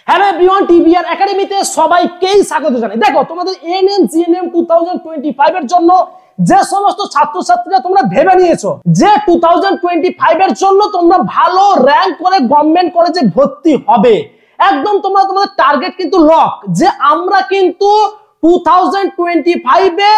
Hello everyone, TBR একাডেমিতে সবাইকেই স্বাগত জানাই। দেখো, তোমাদের এএনএম জিএনএম 2025 এর জন্য যে সমস্ত ছাত্রছাত্রীরা তোমরা ভেবে নিয়েছো যে 2025 এর জন্য তোমরা ভালো র‍্যাঙ্ক করে গভর্নমেন্ট কলেজে ভর্তি হবে, একদম তোমাদের টার্গেট কিন্তু লক যে আমরা কিন্তু 2025 এ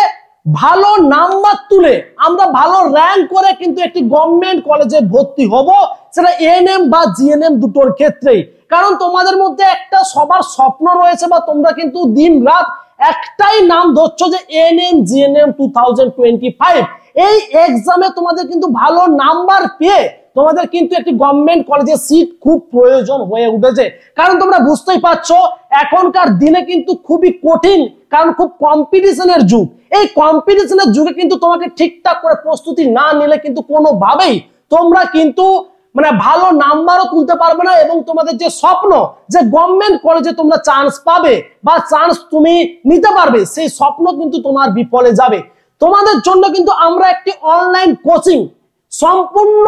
ভালো নাম্বার তুলে আমরা ভালো র‍্যাঙ্ক করে কিন্তু একটি গভর্নমেন্ট কলেজে ভর্তি হব, সেটা এএনএম বা জিএনএম দুটোর ক্ষেত্রেই। কারণ তোমাদের মধ্যে একটা সবার স্বপ্ন রয়েছে বা তোমরা কিন্তু দিন রাত একটাই নাম ধরছো যে এএনএম জিএনএম 2025 এই এক্সামে তোমাদের কিন্তু ভালো নাম্বার পেয়ে তোমাদের কিন্তু একটি গভর্নমেন্ট কলেজে সিট খুব প্রয়োজন হয়ে উঠেছে। কারণ তোমরা বুঝতেই পারছো এখনকার দিনে কিন্তু খুবই কঠিন, কারণ খুব কম্পিটিশনের যুগ। এই কম্পিটিশনের যুগে কিন্তু তোমাকে ঠিকঠাক করে প্রস্তুতি না নিলে কিন্তু কোনোভাবেই তোমরা কিন্তু ভালো নাম্বারও তুলতে পারবে না এবং তোমাদের যে স্বপ্ন যে গভর্নমেন্ট কলেজে তোমরা চান্স পাবে বা চান্স তুমি নিতে পারবে, সেই স্বপ্ন কিন্তু তোমার বিফলে যাবে। তোমাদের জন্য কিন্তু আমরা একটি অনলাইন কোচিং, সম্পূর্ণ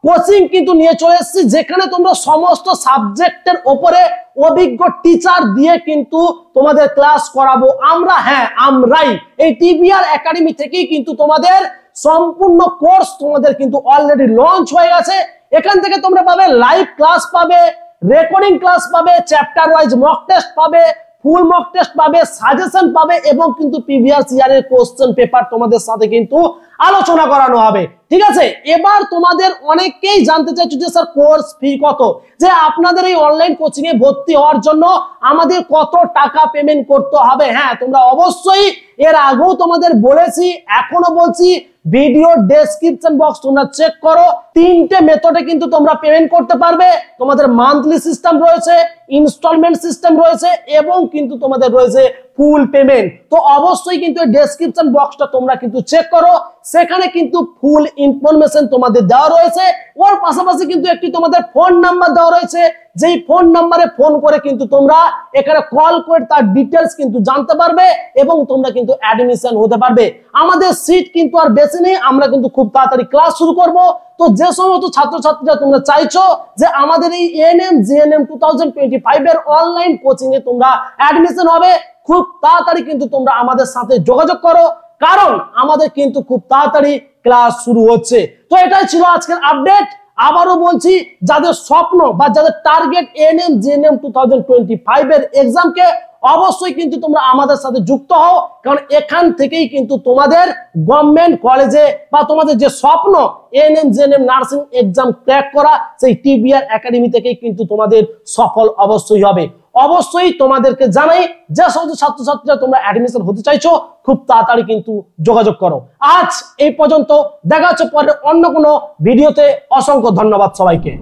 কোচিং কিন্তু নিয়ে চলে এসেছি, যেখানে তোমরা সমস্ত সাবজেক্টের উপরে অভিজ্ঞ টিচার দিয়ে কিন্তু তোমাদের ক্লাস করাবো আমরা। হ্যাঁ, আমরাই এই টিবিআর একাডেমি থেকেই কিন্তু তোমাদের সম্পূর্ণ কোর্স তোমাদের কিন্তু অলরেডি লঞ্চ হয়ে গেছে। এখান থেকে তোমরা পাবে লাইভ ক্লাস, পাবে রেকর্ডিং ক্লাস, পাবে চ্যাপ্টার ওয়াইজ মক টেস্ট, পাবে ফুল মক টেস্ট, পাবে সাজেশন পাবে এবং কিন্তু প্রিভিয়াস ইয়ারের কোশ্চেন পেপার তোমাদের সাথে কিন্তু আলোচনা করানো হবে। ঠিক আছে, এবার তোমাদের অনেকেই জানতে চাইছো যে স্যার কোর্স ফি কত, যে আপনাদের এই অনলাইন কোচিং এ ভর্তি হওয়ার জন্য আমাদের কত টাকা পেমেন্ট করতে হবে। হ্যাঁ, তোমরা অবশ্যই এর আগেও তোমাদের বলেছি, এখনো বলছি, ভিডিও ডেসক্রিপশন বক্স তোমরা চেক করো। তিনটে মেথডে কিন্তু তোমরা পেমেন্ট করতে পারবে। তোমাদের মান্থলি সিস্টেম রয়েছে, ইনস্টলমেন্ট সিস্টেম রয়েছে এবং কিন্তু তোমাদের রয়েছে ফুল পেমেন্ট। তো অবশ্যই কিন্তু এই ডেসক্রিপশন বক্সটা তোমরা কিন্তু চেক করো, সেখানে কিন্তু ফুল ইনফরমেশন তোমাদের দেওয়া রয়েছে। ওর পাশাপাশি কিন্তু একটি তোমাদের ফোন নাম্বার দেওয়া রয়েছে, যেই ফোন নাম্বারে ফোন করে কিন্তু তোমরা এখানে কল করে তার ডিটেলস কিন্তু জানতে পারবে এবং তোমরা কিন্তু অ্যাডমিশন হতে পারবে। আমাদের সিট কিন্তু আর বেশি নেই, আমরা কিন্তু খুব তাড়াতাড়ি ক্লাস শুরু করব। তো যে সমস্ত ছাত্রছাত্রীরা তোমরা চাইছো যে আমাদের এই এএনএম জিএনএম 2025 এর অনলাইন কোচিং এ তোমরা অ্যাডমিশন হবে, খুব তাড়াতাড়ি কিন্তু তোমরা আমাদের সাথে যোগাযোগ করো, কারণ আমাদের কিন্তু খুব তাড়াতাড়ি ক্লাস শুরু হচ্ছে। তো এটাই ছিল আজকের আপডেট। আবারও বলছি, যাদের স্বপ্ন বা যাদের টার্গেট এএনএম জিএনএম 2025 এর এক্সামকে, অবশ্যই কিন্তু তোমরা আমাদের সাথে যুক্ত হও, কারণ এখান থেকেই কিন্তু তোমাদের গভর্নমেন্ট কলেজে বা তোমাদের যে স্বপ্ন ANM GNM nursing exam crack করা, সেই টিবিআর একাডেমি থেকেই কিন্তু তোমাদের সফল অবশ্যই হবে। অবশ্যই তোমাদেরকে জানাই, যে সমস্ত ছাত্রছাত্রীরা তোমরা অ্যাডমিশন হতে চাইছো, খুব তাড়াতাড়ি কিন্তু যোগাযোগ করো। আজ এই পর্যন্ত, দেখা হচ্ছে পরে অন্য কোনো ভিডিওতে। অসংখ্য ধন্যবাদ সবাইকে।